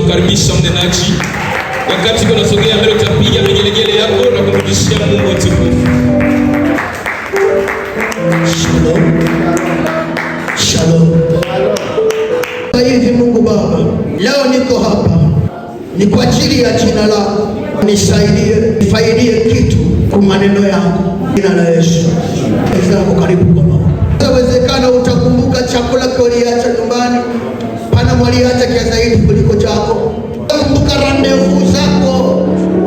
kumkaribisha mnenaji. Wakati unasogea mbele utapiga vigelegele yako na kumrudishia Mungu utukufu. Shalom. Shalom. Hivi Mungu Baba, leo niko hapa ni kwa ajili ya jina lako. Nisaidie, nifaidie kitu kwa maneno yangu. Jina la Yesu. Ezako karibu kwa mama. Inawezekana utakumbuka chakula uliacha nyumbani. Pana mwaliacha kia zaidi kuliko chako. Kumbuka randevu zako.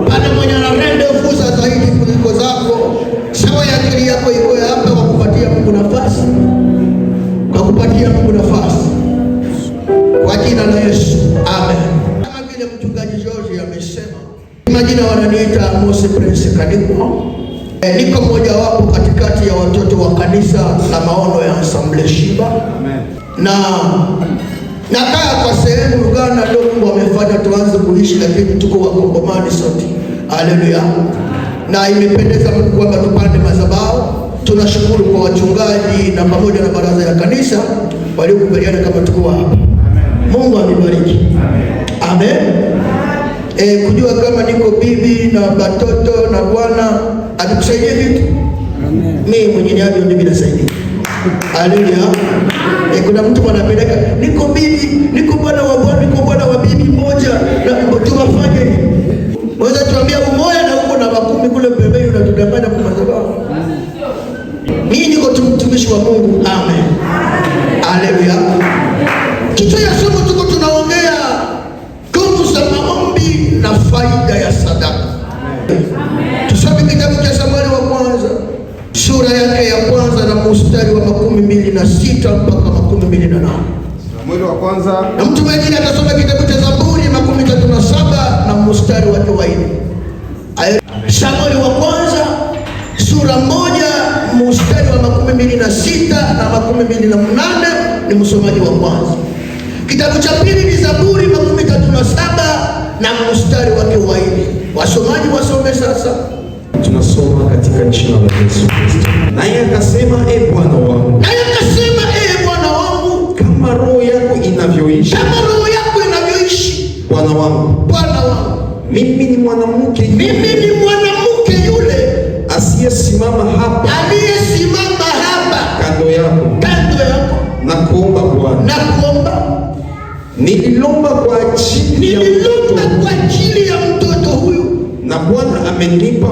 Pana mwenye na randevu za zaidi kuliko zako. Sawa ya akili yako iko hapa kwa kupatia Mungu nafasi. Kwa kupatia Mungu nafasi. Kwa jina la Yesu. Amen. Kama vile mchungaji George amesema, majina wananiita Mose Prince Kadiko. Niko mmoja wapo katikati ya watoto wa kanisa la maono ya Assembly Shiba. Amen. Na nakaa kwa sehemu Uganda ndio Mungu amefanya tuanze kuishi, lakini tuko wakongomani sote. Haleluya. Na imependeza Mungu kwamba tupande madhabahu. Tunashukuru kwa wachungaji na pamoja na baraza ya kanisa waliokubaliana kama tuko hapa. Mungu amebariki. Amen. Kujua kama niko bibi na batoto na Bwana atukusaidia vitu. Amen. Mimi mwenye niaje ndio nasaidia. Haleluya. Kuna mtu anapeleka niko bibi, niko bwana wa Bwana, niko bwana wa bibi moja na tuwafanye. Waweza tuambia umoja na uko na makumi kule pembeni na tudanganya kwa madhabahu. Mimi niko mtumishi wa Mungu. Amen. Haleluya. Kitu ya somo tuko tunaongea nguvu za maombi na faida ya sadaka. Tusome kitabu cha Samueli wa kwanza sura yake ya kwanza na mstari wa 26 mpaka 28. Samueli wa kwanza. Na mtu mwingine atasoma kitabu cha Zaburi 37 na mstari wake wa 4. Samueli wa kwanza sura 1 mstari wa 26 na 28 ni msomaji wa kwanza. Kitabu cha pili ni Zaburi 37 na mstari wake wa 4. Wasomaji wasome sasa. Tunasoma katika jina la Yesu Kristo. Naye akasema, Bwana wangu. Naye akasema, Bwana wangu, kama roho yako inavyoishi. Kama roho yako inavyoishi. Bwana wangu. Bwana wangu. Mimi ni mwanamke yule. Mimi ni mwanamke yule asiyesimama hapa. Aliyesimama hapa kando yako. Kando yako. Na kuomba Bwana. Na kuomba. Nililomba kwa ajili ya mtoto huyu. Na Bwana amenipa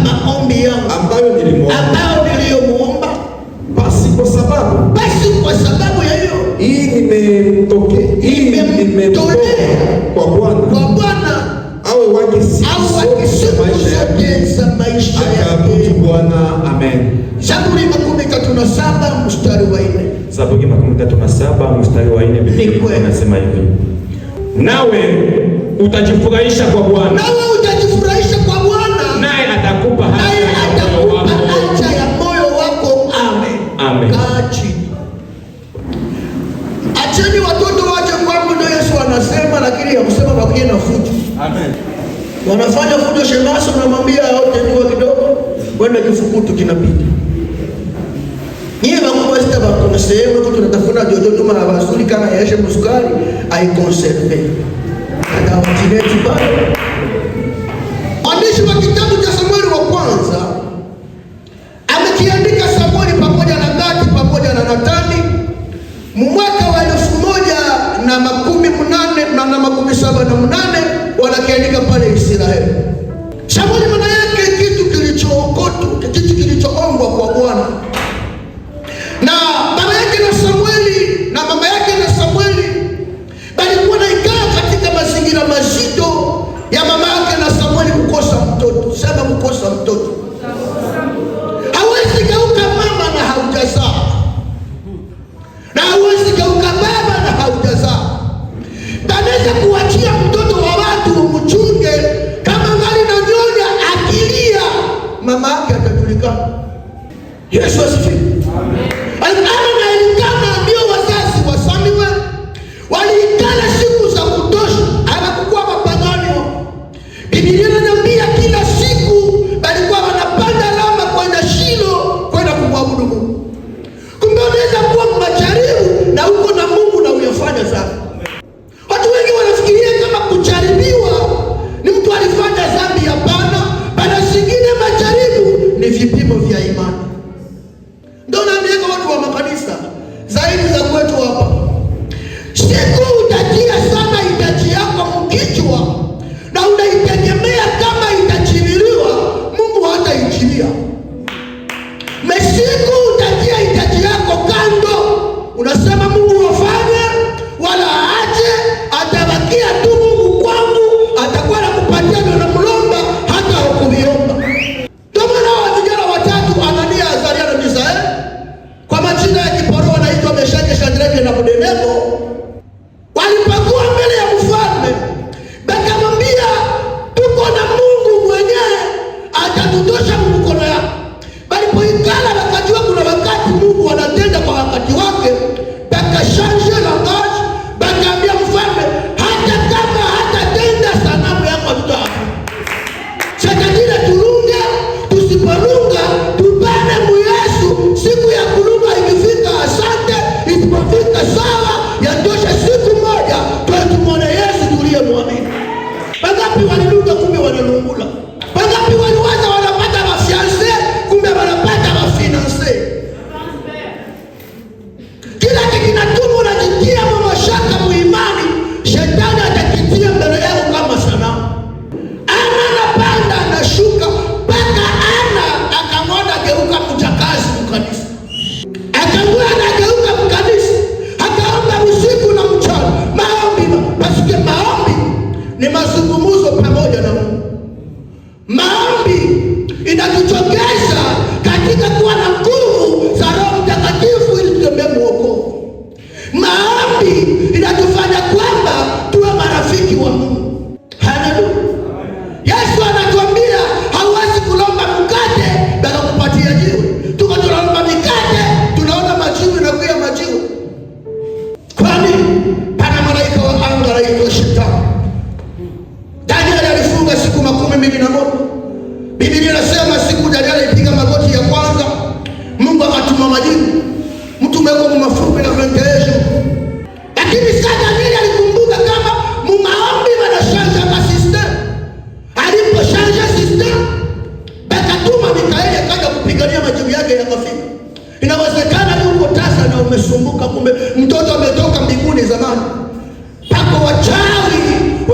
maombi yangu ambayo niliyomuomba. Basi kwa sababu ya hiyo nimemtolea kwa Bwana awe wake siku za maisha yake. Bwana. Amen. Zaburi 37 mstari wa 4. Zaburi 37 mstari wa 4 Biblia inasema hivi: nawe utajifurahisha kwa Bwana. Naye atakupa haja ya moyo wako. Amen. Amen. Acheni watoto waje kwangu, ndio Yesu anasema, lakini ya kusema bakie na fujo. Amen. Wanafanya fujo shemaso, namwambia wote ndio kidogo kwenda kifukutu kinapita. Niye bakubwa sita bakuna sehemu kwa tunatafuna jojo tuma na basuri kana yeshe musukari ai conserve. Ada watineti bado. Mwandishi wa kitabu cha Samueli wa kwanza amekiandika Samueli pamoja na Gadi pamoja na Nathani mwaka wa 1878 wanakiandika pale Israeli. Samueli maana yake kitu kilichookotwa, kitu kilichoombwa kwa Bwana. Na baba yake na Samueli na mama yake na Samueli balikuwa naikaa katika mazingira mazito ya mama yake na Samueli kukosa mtoto. Sema kukosa mtoto. Hawezi geuka mama na haujazaa. Na hawezi geuka baba na haujazaa. Tanaweza kuachia mtoto wa watu umchunge, kama ngali na nyonya akilia mama yake atajulikana. Yesu asifiwe. Amen. Ana na Elikana ndio wazazi wa Samuel. Waliikala siku za kutosha, hawakuwa mapagani. Biblia inaniambia kila siku walikuwa wanapanda lama kwenda Shilo kwenda kumwabudu Mungu. Kumbe unaweza kuwa majaribu na uko na Mungu na uyafanya sana. Watu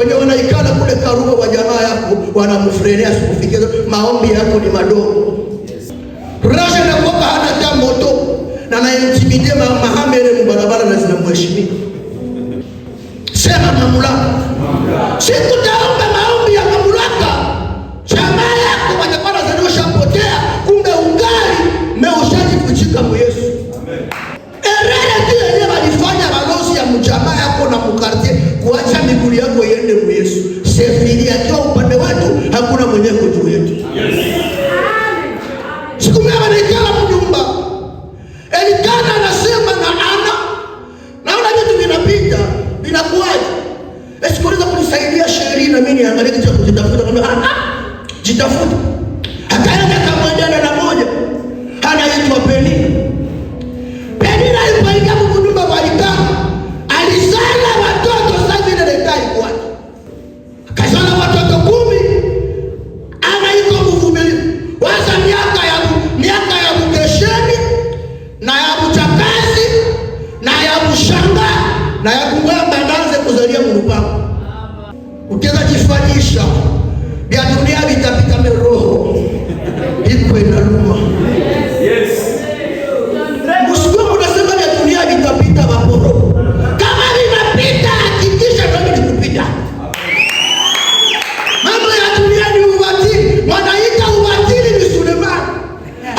wenye wanaikala kule Karuba wa jamaa yako wanamfrenea sikufikia, maombi yako ni madogo. Rasha na kwa hana ta moto na naintimidie mahamere mbarabara na zinamheshimia. Sema mamlaka. Sikutaomba maombi ya mamlaka. Jamaa yako watakuwa wanazalisha potea, kumbe ungali meushaji kuchika mu Yesu. Erere tu yenyewe walifanya balozi ya mjamaa yako na mukartie kuacha miguu yako iende mu Yesu. Sefiri akiwa upande wetu hakuna mwenye juu yetu. Siku moja wanaikala mnyumba. Elikana anasema na Ana, naona vitu vinapita, vinakuaje? Esikoliza kunisaidia sheria na mimi niangalie kitu cha kujitafuta kama jitafuta. Akaenda kamwendana na moja. Anaitwa Penina. Penina alipoingia mnyumba kwa Elikana, alizala watoto sasa vile letai kwake. Akazala watoto 10. Ana iko mvumilivu. Waza miaka ya mkesheni na ya mchakazi na ya mshanga na ya kungamba ndaanze kuzalia mlupango. Uteza jifanyisha vya dunia vitapita meroho iko inaluma. Yes. Msiku mnasema vya dunia vitapita vaporo. Kama vinapita hakikisha ndio vitapita. Mambo ya dunia ni ubatili. Wanaita ubatili ni Sulemani.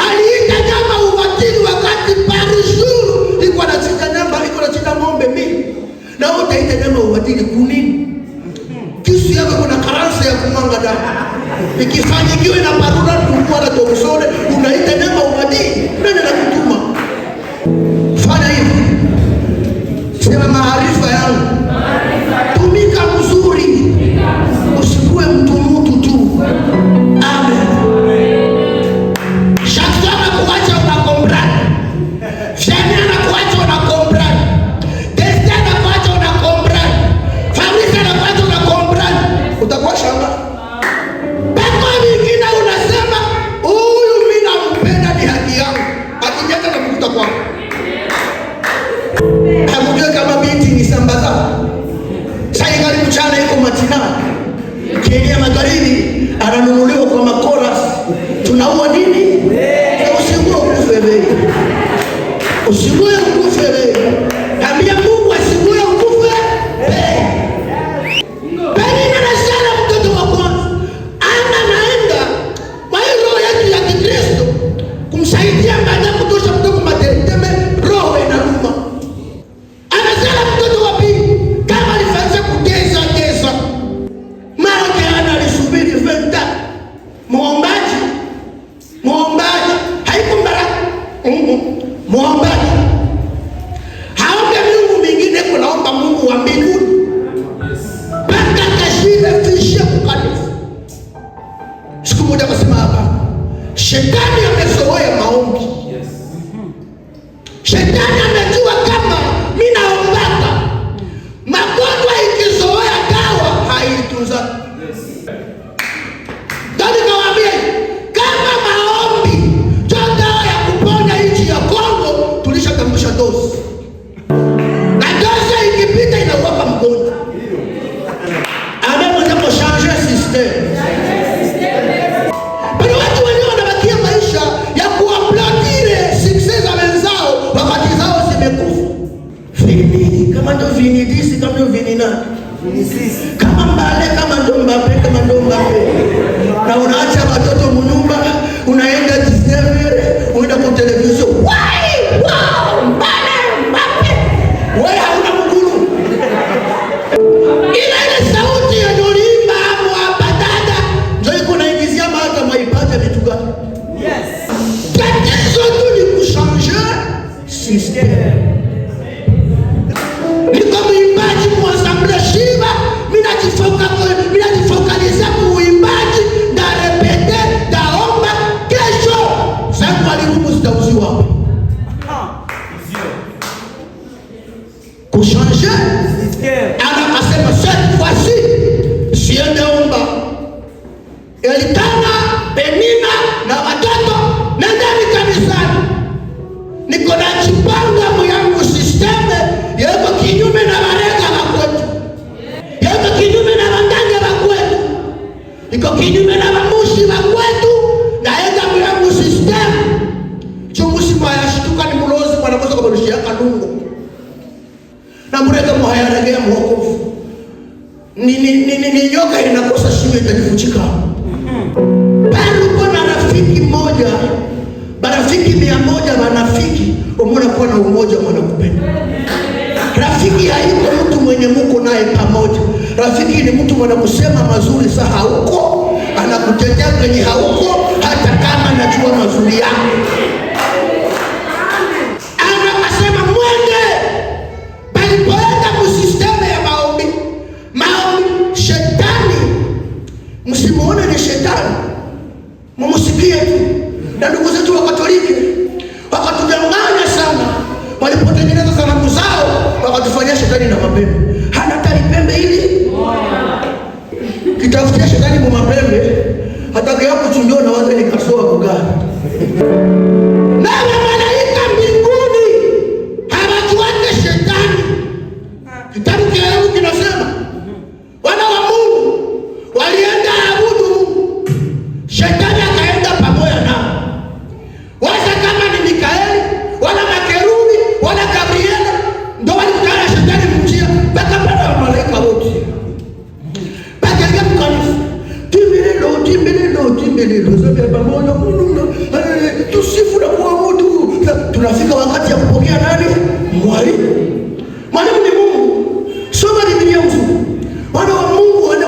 Aliita nyama ubatili wakati Parishuru iko na chinja nyama, iko na chinja ng'ombe mingi. Na wote ita nyama ubatili kunini? Kisu yako kuna karansa ya kumanga damu. Ikifanyikiwa na parura tukua na tokusone, unaita nyama ubatili. Nani anakutuma? Fanya hivi. Sema maarifa yangu. Tumika mzuri. Usikue mtu tu. Amen. Shakana kuacha unakombrana. Shania kuacha unakombrana. Testa kuacha unakombrana. Fabrica kuacha unakombrana. Utakuwa shamba. Peko vingine unasema huyu mimi nampenda ni haki yangu. Akinyata na kukuta kwangu. Hamujue kama binti ni sambaza. Sai gari mchana iko matina. Kenya magharibi ananunuliwa kwa makoras. Tunaua nini? Usigue ukufe wewe. Usigue ukufe wewe. Ambia Mungu asigue ukufe wewe. Penina anasema mtoto wa kwanza. Ana naenda kwa roho yetu ya Kristo kumsaidia baada ya kutosha mtoto matendeme roho inaruma. Anasema mtoto wa pili kama alifanya kuteza mara ana alisubiri venta. Muombaji haiko baraka. Muombaji haombe Mungu mwingine, kunaomba Mungu wa mbinguni. Paka kashile fishia kukanisa. Siku moja akasema hapa, shetani amezoea maombi. Shetani amejua kama mimi naombaka. Magonjwa ikizoea dawa haitunza. Dadi kawaambia kama maombi ndio dawa ya kuponya nchi ya Kongo, tulishatambusha dozi. Na dozi ikipita inawapa mgonjwa. Ameweza kuchanger system. Pero watu wenyewe wanabakia maisha ya kuaplaudire success za wenzao wakati zao zimekufa. Vini kama ndio vini disi kama ndio vini nani? Kama Mbale kama ndo Mbappe kama ndo Mbappe. Na unaacha watoto mnyumba, unaenda Discovery, unaenda kwa television. Wow, Mbale, Mbappe. Wewe hauna mguru. Ile sauti ya Dolimba hapo hapa dada, ndio iko naingizia mahaka maipata vitu gani? Yes. Tatizo tu ni kuchanger system. Niko mwimbaji muassemble Shiva, mimi najifokaliza kuimbaji, da repete, daomba, kesho zangu alirumu zitauziwa hapa. Kuchanger ana kasema cette fois-ci siende omba. Elikana, Penina na watoto nendeni kanisani. Niko na chipanga yangu system yako kinyume na baraka la kwetu. Yako kinyume na kinyume na mamushi wa kwetu naenda mlango system chumusi mayashtuka ni mulozi mwanakosa kabarushi ya kanungo na mureka muhayaregea mwokofu ni nyoka inakosa shime itajifuchika. Bali uko na rafiki mmoja, barafiki 100 wanafiki, umona kuwa na umoja mwanakupenda. Rafiki haiko mtu mwenye muko naye pamoja. Rafiki ni mtu mwenye kusema mazuri saa hauko, anakutetea kwenye hauko hata kama anajua mazuri yako. Anasema mwende bali poenda kusisteme ya maombi. Shetani msimuone ni shetani, mumusikie tu. Na ndugu zetu wa Katoliki wakatudanganya sana, walipotengeneza sanamu zao wakatufanyia shetani na mapembe. Hana tani pembe hili kitafutia shetani kwa mapembe, hata kaya kuchunjwa na waza nikasoa kugani. Na malaika mbinguni hawajuane shetani. Kitabu kile kinasema wana wa Mungu walienda abudu Mungu, shetani akaenda pamoja nao. Waza kama ni Mikaeli wala makerubi wala Gabrieli ndio walikutana shetani mjia, mpaka pale wa malaika wote mpaka ile mkanisa timbelelo zote pamoja Mungu tusifu na kuabudu. Tunafika wakati ya kupokea nani? Mwalimu ni Mungu. Soma Biblia mzuri. Wana wa Mungu wana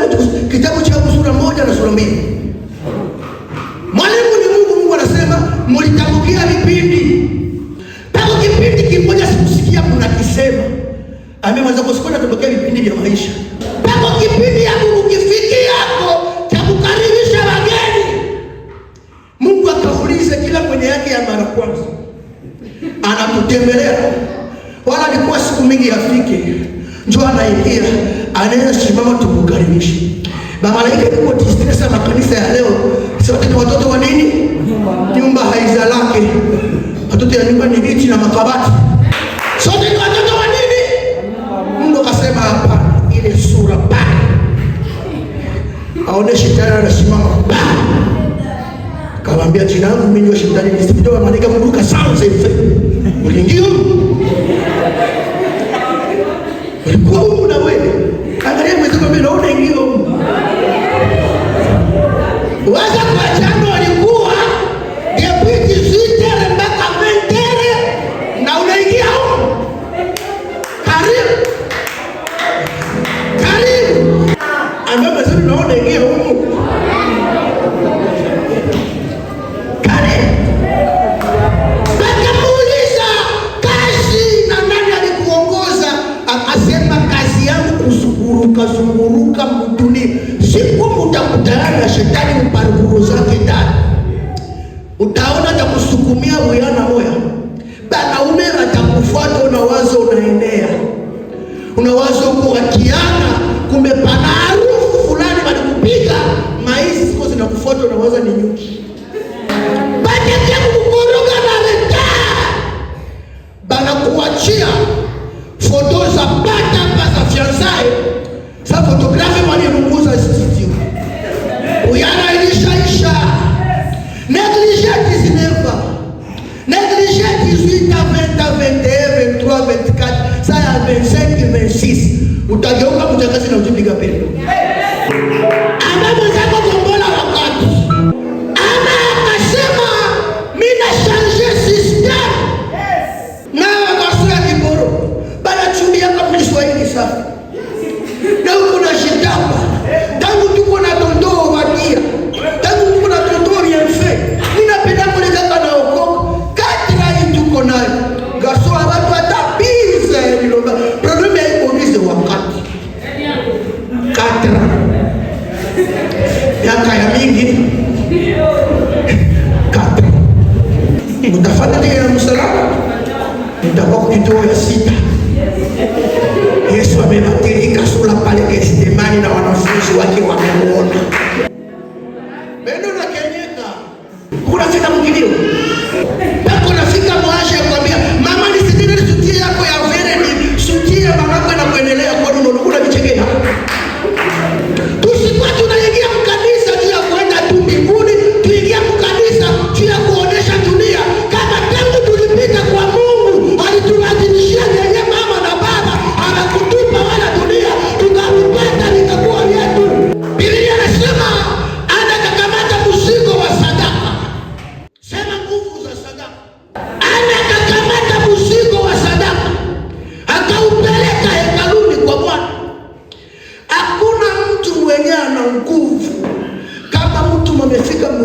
kitabu cha sura 1 na sura 2. Mwalimu ni Mungu. Mungu anasema mlitamkia vipindi. Pako kipindi kimoja sikusikia kuna kisema. Amemaliza kusikia tutokea vipindi vya maisha. Pako kipindi ya Mungu kifiki yako cha kukaribisha wageni. Mungu akauliza kila mwenye yake ya mara kwanza anakutembelea. Wala alikuwa siku mingi afike. Njoo anaingia, anaweza simama tukukaribisha. Malaika yuko tistresa makanisa ya leo. Sote ni watoto wa nini? Nyumba haizalake. Watoto ya nyumba ni viti na makabati. Sote ni watoto wa nini? Mungu akasema hapana, ile sura baya. Aone shetani anasimama baya. Kawaambia jina langu mimi ni shetani, nisipitoa malaika mruka sound safe. Uliingia? Ulikuwa huko na wewe. Angalia mwenzako mbele naona ingio. Waza kwa jana walikuwa gepiti zitere mpaka mentere na unaingia huko. Karibu. Ambaye mzuri naona ingio huko. Kazunguruka mduni. Siku mutakutana na shetani mparuguru zake ndani. Utaona atakusukumia uyana moya. Banaume atakufuata, unawazo unaenea. Unawazo uko wakiana, kumbe pana harufu fulani walikupiga, maizi ziko zinakufuata, unawaza ni nyuki. Baada kukuruga na leta. Banakuachia foto za bata za fiançailles. Sa fotografi walimunguza studio. Uyana ilishaisha. Negligé 19 ans. Negligé 18 ans, 20 ans, 21, 23, 24. Ça ya 25, 26. Utageuka mjakazi na ujipiga pendo. Ama mwenzako kombola wakati. Ama akasema mina changer system. Na wakasua kiboro. Bana chumbia kwa Kiswahili safi. Na uko na shida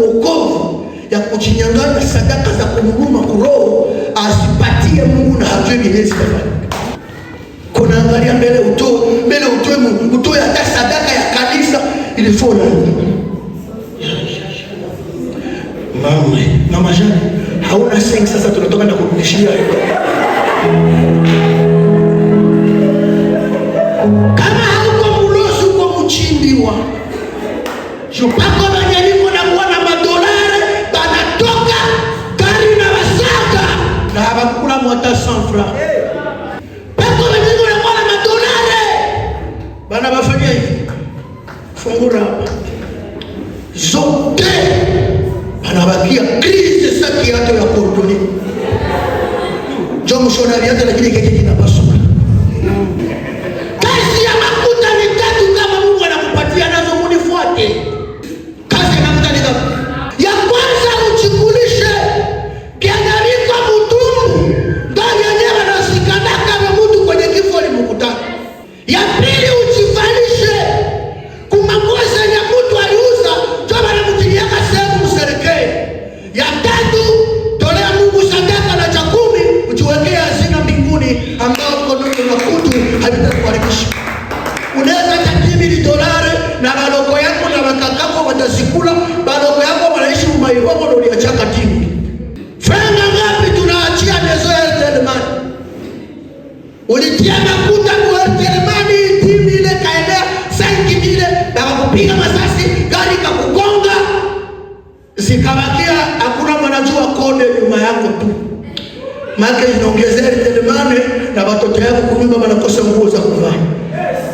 uokovu ya kuchinyanganya sadaka za kumhuruma kuroho asipatie Mungu na hajui bilezi kafanya. Kuna angalia mbele utoe Mungu, utoe hata sadaka ya kanisa ilifona. Mama Jane, hauna sengi sasa tunatoka na kurudishia. Kama hauko mlozi uko mchimbiwa. Shupako banyaliko na kuona madolari banatoka gari na wasaka na habakula mwata 100 francs. Pako banyaliko na kuona madolari bana bafanya hivi. Fungura zote anabakia krizi saki yake ya kordoni. Jomo shona viatu lakini kile kinapasuka. Kazi ya makuta ni tatu kama Mungu anakupatia nazo munifuate. Kazi ya makuta ni tatu. Ya kwanza uchikulishe kiangaliko mutumbu ndani ya nyama na sikana kama mtu kwenye kifo limukutana. Ya pili uchifalishe kumakosa ya mtu aliuza kama na mtiliaka sehemu mserekee. Ya tatu tolea Mungu sadaka na cha 10 ujiwekee hazina mbinguni ambao konono na kutu havitakuharibisha. Unaweza $10 na baloko yako na makakako watazikula, baloko yako wanaishi umaiwako na uliachaka timu. Franga ngapi tunaachia nezo ya Telmani? Ulitia makuta kwa Telmani timu ile kaendea 5,000 na wakupiga masasi gari kakugonga zikabakia hakuna mwanajua kode nyuma yako tu. Maka inaongezea Telmani na watoto yako kunyumba wanakosa nguo za kuvaa.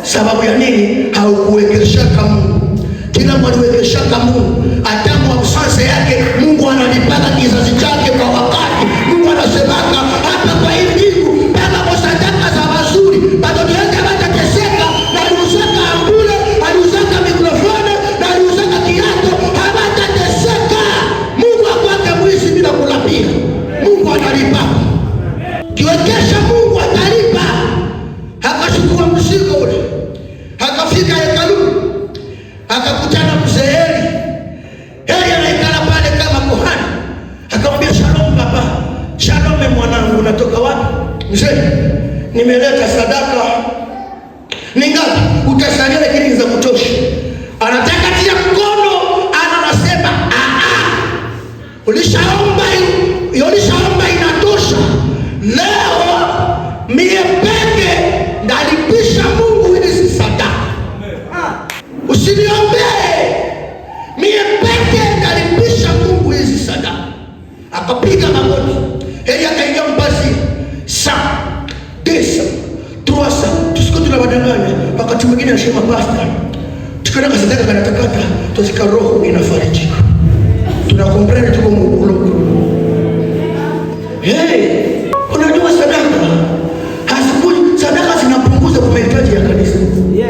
Sababu ya nini? Haukuwekeshaka Mungu. Kila mwaliwekeshaka Mungu, atamu wa usanse yake Mungu analipaka kizazi chake kwa wakati. Mungu anasemaka hata kwa hii mbingu paka kwa sadaka za mazuri batoto yake watateseka. Na aliuzaka ambule, aliuzaka mikrofone, na aliuzaka kiato, hawatateseka. Mungu akwake mwizi bila kulapia. Mungu analipaka. Kiwekesha Mungu atalipa. Akachukua mzigo ule, akafika hekaluni, akakutana mzee Eli anaikala pale kama kuhani. Akamwambia, shalom baba. Shalom mwanangu, unatoka wapi? Mzee, nimeleta sadaka. Ni ngapi? Utasalia lakini za kutosha. Anataka tia mkono, anasema ulishaomba inatosha. Leo mie peke ndalipisha Mungu hizi sadaka. Usiniombee. Mie peke ndalipisha Mungu hizi sadaka. Akapiga magoti. Eli akaingia mpasi. Saa, desa, truasa. Tusiko tunabadanganya. Wakati mwingine anasema pastor, tukiona kasadaka kanatakata, tuzika roho inafarijika. Tunakomprende tuko mukulu. Unajua sadaka zinapunguza kwa mahitaji ya kanisa.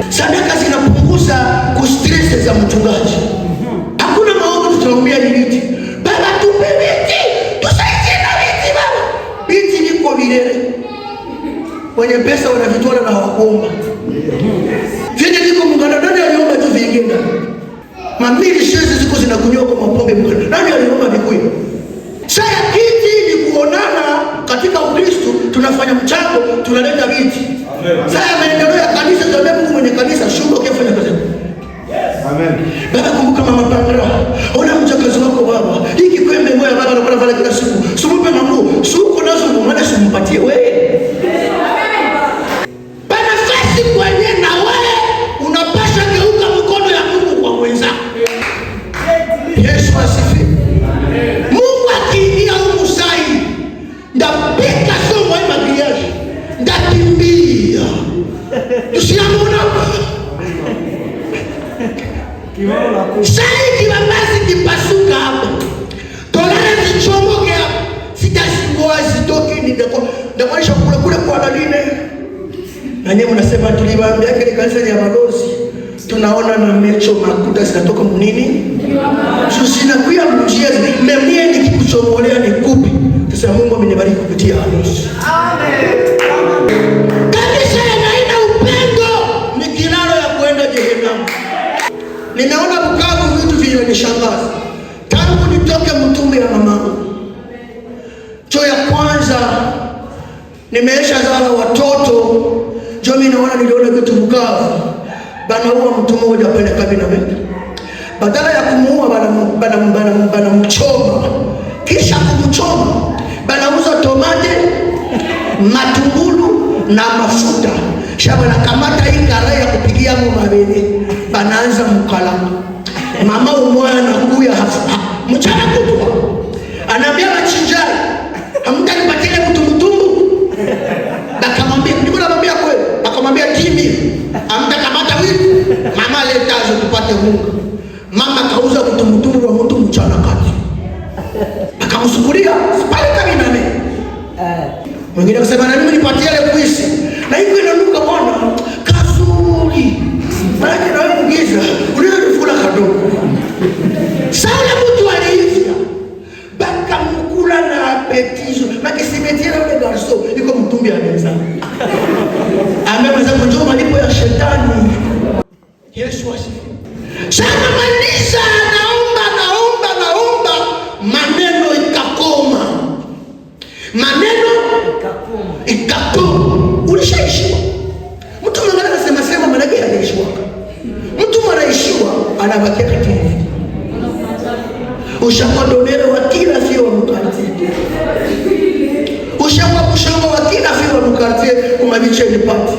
Sadaka zinapunguza kustress za mchungaji. Hakuna maombi tutaombea ni miti. Baba tupe miti, tusaidie na miti baba. Miti niko vilele. Wenye pesa wanavitwala na hawakuomba. Vile niko mungana, nani aliomba tu vingine? Mamili shezi ziko zinakunywa kwa mapombe mungana. Nani aliomba vikuyu? Saya kiti ni kuonana katika Ukristo, tunafanya mchango, tunaleta viti. Saya maendeleo ya kanisa, tuambia Mungu mwenye kanisa, shuka ukifanya kazi. Amen. Baba kumbuka mama Pandra. Ona mjakazi wako baba. Hiki kwembe moyo baba anakula pale kila siku. Sumupe manguo. Suko nazo mbona simpatie wewe? Bana fasi kwenye na wewe unapasha geuka mkono ya Mungu kwa mwenzako. Yesu asifiwe. Mungu akiingia humu sai, ndapika somo ya magriaji, ndakimbia. Tusiamuna sai kibambazi kipasuka hapa, tolere zichomoke hapa, sitasingoa zitoki ni ndakwanisha kule kwa daline. Na nyemu nasema tuliwaambia kile kanisa ya balozi, tunaona na mecho makuta zinatoka mnini? Susina kuya mjia memie nikikuchomolea nikupi. Sasa Mungu amenibariki kupitia harusi. Amen. Kanisa haina upendo ni kilalo ya kwenda jehanamu. Nimeona Bukavu vitu vinanishangaza. Tangu nitoke mtumbi ya mama, cho ya kwanza nimeisha zala watoto. Jo mimi naona niliona vitu Bukavu banaua mtu mmoja pale kabina wetu. Badala ya kumuua bana mchoma. Kisha kumchoma banauza tomate, matungulu na mafuta. Shaba na kamata hii karai ya kupigia mabele. Banaanza mkala. Mama umwana anakuya mchana kutwa. Anaambia machinjari, hamtanipatia mtu mtumbu. Akamwambia, niko namwambia kweli. Akamwambia kimi, hamtakamata wivu. Mama letazo tupate Mungu. Mama kauza mtu mtumbu wa mtu mchana kati. Akamsukulia pale kabina mimi. Mwingine akasema na mimi nipatie ile kuisi. Na hiyo inanuka bwana kazuri. Maana na wewe ungiza, unayofula kadogo. Saula mtu aliifia. Baka mkula na apetizo. Makisimetia na ule garso, iko mtumbi anaweza. Ameweza kujua malipo ya shetani. Yesu asifiwe. Sana maliza naomba maneno ikakoma. Maneno ikakoma. Ulishaishiwa. Mtu mwingine anasema manake anaishiwa. Mtu mwanaishiwa anabakia kitu. Ushakodonero wa kila sio wa mkartie. Ushawa wa kila sio wa mkartie kumabicheni pati.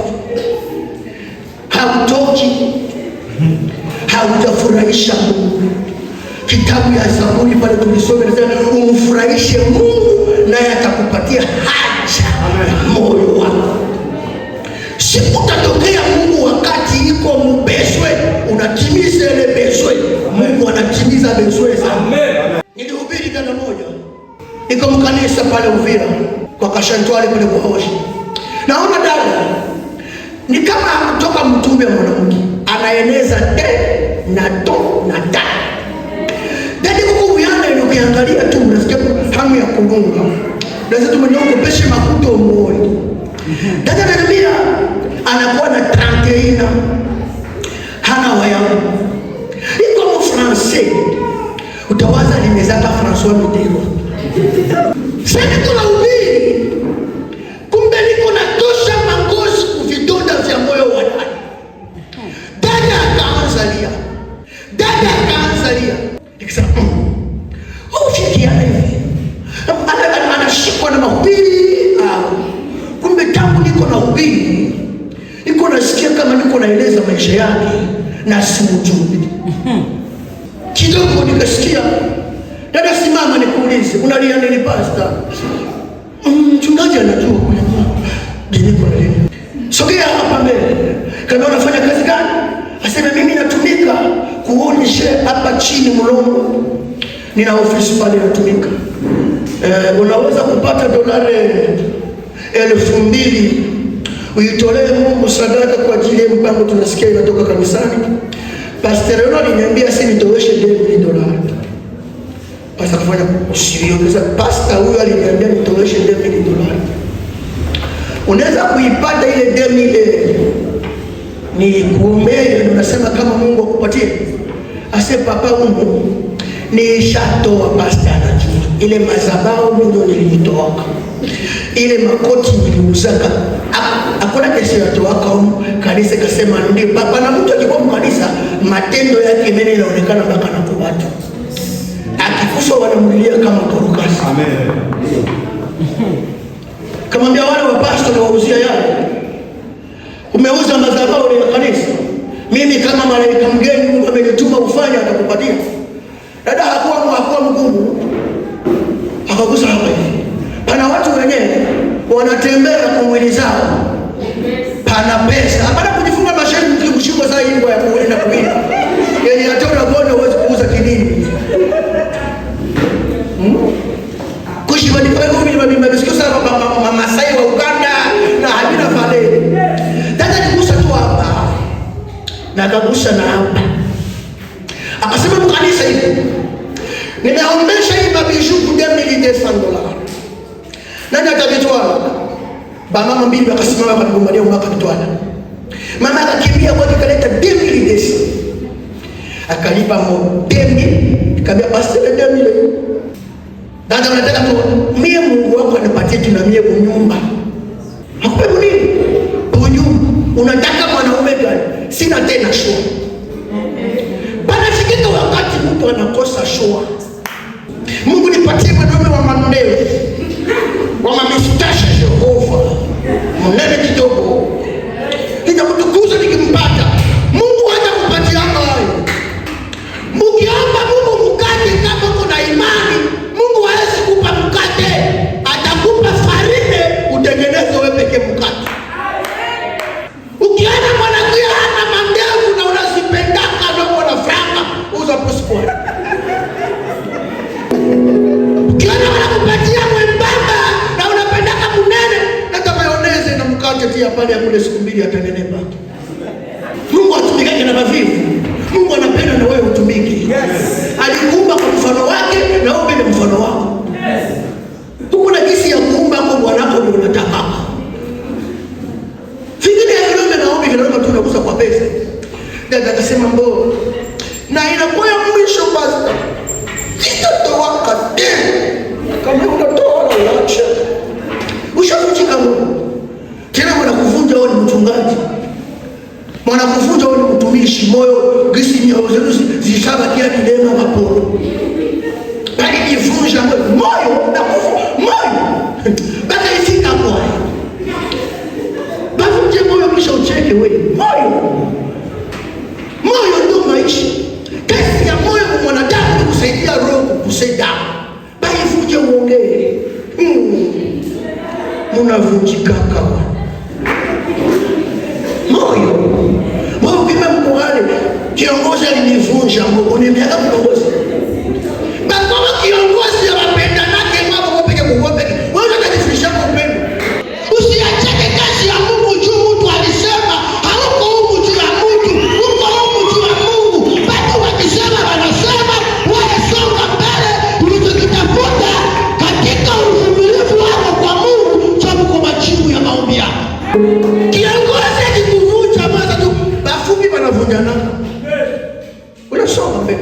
Hautoki. Hautafurahisha Mungu. Kitabu ya Zaburi pale tulisoma inasema umfurahishe Mungu naye atakupatia haja moyo wako. Sikutatokea Mungu wakati iko mbeswe unatimiza ile beswe. Mungu anatimiza beswe. Amen. Nilihubiri dada moja. Iko mkanisa pale Uvira kwa Kashantwali pale kwa Hoshi. Naona dada ni kama kutoka mtumbi wa mwanamke. Anaeneza na to na da. Dada kuku yana ukiangalia tu unasikia hamu ya kulunga. Lazima tumenyongo peshe makuto moyo. Dada ananiambia anakuwa na 31 hana waya. Iko mfrancais. Utawaza limezaka François Mitterrand. Sasa kuna ubiri. Kumbe niko na tosha makosi kuvidonda vya moyo wa ndani. Dada akaanzalia. Nikisema ufikiana hivi. Anashikwa na mahubiri. Kumbe tangu niko na ubiri, niko nasikia kama niko naeleza maisha yake na simujui. Kidogo nikasikia, dada simama nikuulize, unalia nini pastor? Mchungaji anajua kule. Niko nalia. Sogea hapa mbele. Kama unafanya kazi gani? Asema mimi natumika kuonisha hapa chini Mlongo. Nina ofisi pale natumika. Unaweza kupata dolari 2,000 uitolee Mungu sadaka kwa ajili ya mpango tunasikia inatoka kanisani. Pastor Ronald aliniambia si nitoweshe $10,000. Pastor kufanya usiongeza. Pastor huyo aliniambia nitoweshe $10,000. Unaweza kuipata ile 10,000 ni kuombea ndio nasema kama Mungu akupatie. Ase papa Mungu ni shatoa pastor anajua. Ile mazabao ndio nilitoa. Ile makoti niliuzaka. Hakuna kesi ya toaka kanisa kasema ndio baba na mtu akikuwa mkanisa matendo yake mene inaonekana mpaka na kwa watu. Akikufa wanamlilia kama korokasi. Amen. Kamwambia wale wa pastor na wauzia yale. Umeuza madhabahu ya kanisa. Mimi kama malaika mgeni Mungu amenituma ufanye atakupatia. Dada hakuwa mgumu. Akagusa hapa hivi. Pana watu wenyewe wanatembea kwa mwili zao. Pana pesa. Hapana kujifunga mashati mkikushikwa saa hii kwa ya kuenda kuwinda. Yenye hata unaona uweze kuuza kidini. Kushiba ni kwa hiyo mimi nimesikia sana Masai wa Uganda na Habira Valley. Dada nigusa tu hapa. Na akagusa na hapa. Akasema mkanisa hivi. Nimeombesha hii babishu $2,200. Nani atabitwala? Ba mama mbili akasimama akagombania mwaka bitwala. Mama akakimbia kwa kaleta $2,000. Akalipa $10,000 Nikamwambia basi ndio mimi. Dada unataka mie Mungu wako anipatie tu na mie nyumba. Hakupe nini? Nyumba. Unataka mwanaume gani? Sina tena show. Panafikika wakati mtu anakosa show. Mungu nipatie mwanaume wa mandevu. Wa mamistache Jehova. Mnene kidogo. Nitakutukuza nikimpata. Mungu hatakupatia hayo. Mukiomba Mungu mkate kama uko na imani, Mungu hawezi kupa mkate, atakupa farine utengeneze wewe pekee mkate. Ukiona mwanamke hana mandevu na unazipendaka ndio na franga, uza passport. Ukiona wanakupatia mwembamba na unapendaka munene, hata mayonnaise na mkate tia pale ya kule siku 2 atanenepa. Mungu atumikake na mavivu. Mungu anapenda na wewe utumiki. Yes. Alikuumba kwa mfano wake na wewe ni mfano wako. Yes. Huko na kisi ya kuumba kwa Bwanako ndio unataka. Vingine ya vilombe na ombi vinaloma tu unakusa kwa pesa. Dada akasema mbo. Na inakuwa mwisho basi. Sitatoa kadem. Kama unatoa na uache. Ushafuchika Mungu. Tena mwanakuvunja wewe ni mchungaji. Mwanakuvunja wewe ni mtumishi, moyo gisi nyauzerusi zishaba kia kilema maporo. Bali kivunja moyo na moyo. Baka ifika kwa. Bavunje moyo kisha ucheke wewe. Moyo ndio maisha. Kazi ya moyo kwa mwanadamu ni kusaidia roho kusaidia. Bali vunje uongee. Mnavunjika kwa. Moyo kima mkuhani kiongozi alinivunja Mungu ni miaka kiongozi bakoma kiongozi ya wapenda nake mwako kupeke kugombeke wewe utakifisha kupenda usiacheke kazi ya Mungu juu mtu alisema hauko huko juu ya mtu uko huko juu ya Mungu watu wakisema wanasema wewe songa mbele ulichokitafuta katika uvumilivu wako kwa Mungu sababu kwa majibu ya maombi yako. Kiongozi akikuvunja mwanzo tu bafupi wanavunjana. Unasoma mbele.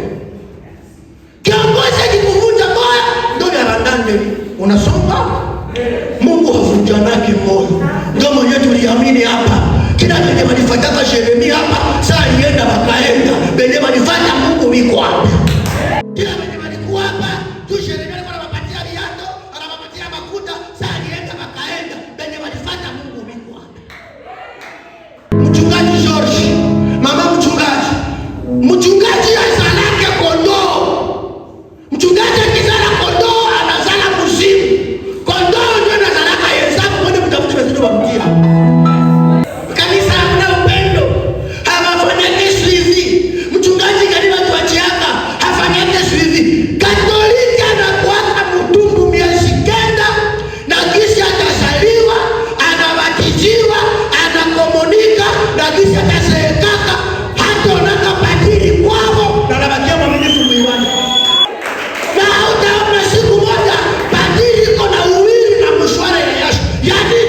Kiongozi akikuvunja moyo ndio yarandane. Unasoma? Mungu havunjanake moyo. Ndio mwenyewe tuliamini hapa. Kila mwenye walifuataka Yeremia hapa, saa alienda wakaenda. Benye walifuata Mungu wiko hapa. Kila mwenye walikuwa hapa, tu Yeremia alikuwa anawapatia viato, anawapatia makuta, saa alienda wakaenda. Benye walifuata Mungu wiko hapa. Mchungaji George, mama mchungaji azalake kondoo. Mchungaji akizala kondoo anazala kuzimu. Kondoo ndio anazalaka Yesu mwende mtafuti wazidi wa mtia. Kanisa hamna upendo. Hawafanya Yesu hivi. Mchungaji kanisa tuachiaka hafanya Yesu hivi. Katoliki anakuaka mtumbu miezi 9 na kisha atazaliwa, anabatiziwa, anakomunika na kisha atazeekaka hata onaka padiri kwao na nabakia mwaminifu mwiwani. Na utaona siku moja padiri iko na uwili na mshwara ya yasho. Yaani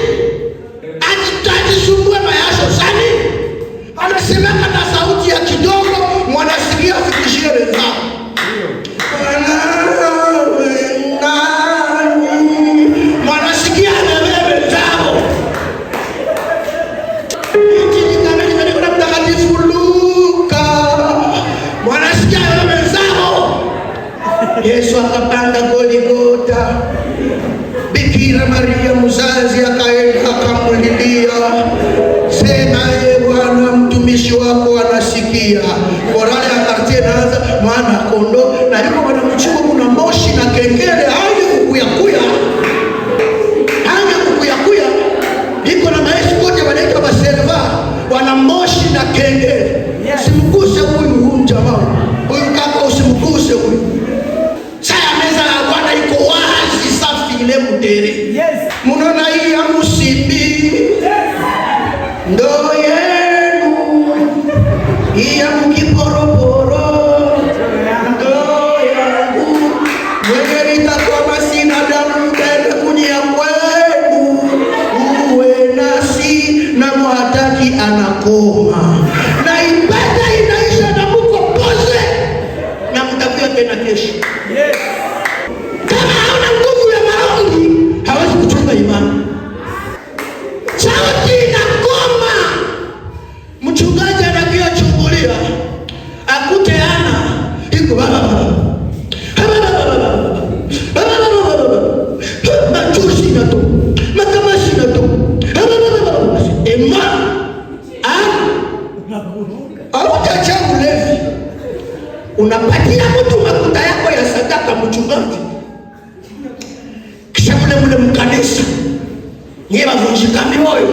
atisumbue mayasho sani. Anasemeka na sauti ya kidogo mwanasikia fikishie wenzao. Mwanasikia anawewe wenzao. Yesu akapanda Golgotha. Bikira Maria mzazi akaenda akamlilia. Sema Bwana mtumishi wako anasikia. Korale akartie naanza mwana kondoo na yuko wanamchukua kuna moshi na kengele haje kukuyakuya. Iko na maisha wote wanaitwa baserva wana moshi na kengele. Simguse huyu jamaa. Huyu kaka usimguse huyu. Ile mudere. Yes. Munona hii ya musibi. Ndo yenu. Hii ya mkiporoporo. Ndo yangu. Mwenye nitakuwa masina damu mbele kunyia kwenu. Uwe nasi na muhataki anakoma. Na ibada inaisha na muko pose. Na mutakuya tena kesho. unapatia mtu makuta yako ya sadaka mchungaji, kisha mule mkanisa nye wavunjika mioyo.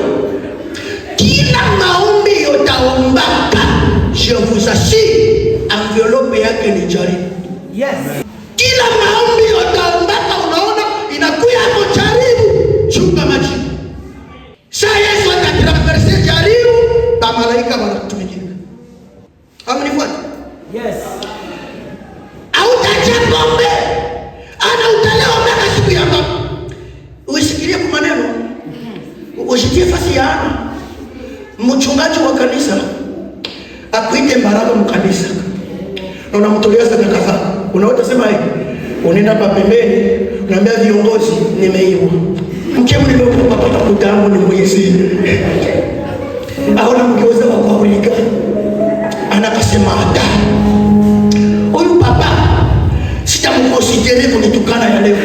Kila maombi yotaombaka, je vous assure, envelope yake ni jaribu. Yes. Kila maombi yotaombaka, unaona inakuya hapo jaribu, chunga majibu. Sasa Yesu atatraverse jaribu, na malaika wanatumikia. Hamnifuata? Yes. Hautacha pombe, ana utalewa mpaka siku ya ngapi? Usikirie kwa maneno. Usikie fasi ya mchungaji wa kanisa akuite baraka mkanisa. Na unamtolea sadaka zako. Unaota sema hivi, unaenda pa pembeni, unaambia viongozi nimeiwa. Mkemu nimekupa papa kutangu ni mwezi. Aona mgeuza wa Afrika. Anakasema hata huyu papa sitamkonsidere kunitukana ya leo.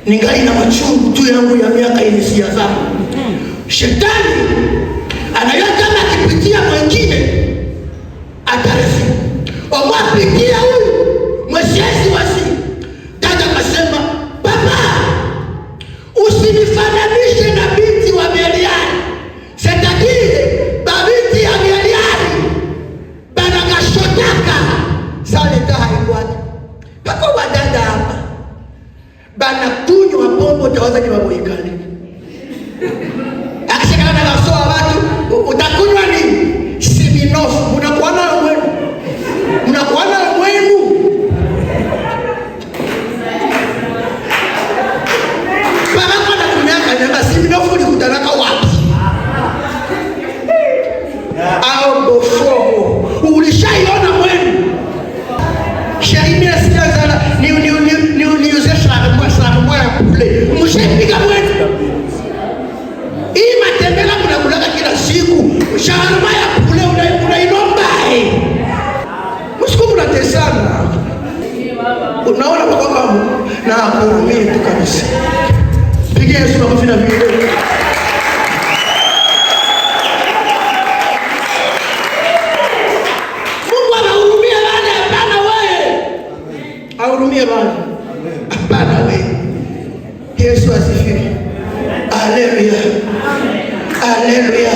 Ningali na machungu tu yangu ya miaka ilisia zangu. Shetani anayota kama akipitia mwengine atarifi. Omwapitia huyu mwesiezi wasi. Dada kasema, papa usinifananishe na binti wa Beliari. Setakile babinti ya Beliari banakashotaka saleta haikuwata. Pako wadada hapa banakunywa pombo utawaza ni waboikani. Akishikana na wasoa watu, utakunywa nini? Siminofu. Munakuana na mwenu. Munakuana na mwenu. Parako na kunyaka nyama siminofu ni kutanaka wapi? Ao bofogo. Ulishaiona mwenu. Shaimia sikazala niuze sharamu ya kule. Mshaipika mwenu. Hii matembela mnakulaga kila siku. Sharamu ya kule unainomba. Msiku mnatesana. Unaona kwa kwamba na kurumie tu kabisa. Pigia Yesu makofi na video. Mungu anahurumia wale hapana wewe. Ahurumie wale hapana wewe. Yesu asifiwe. Haleluya. Haleluya.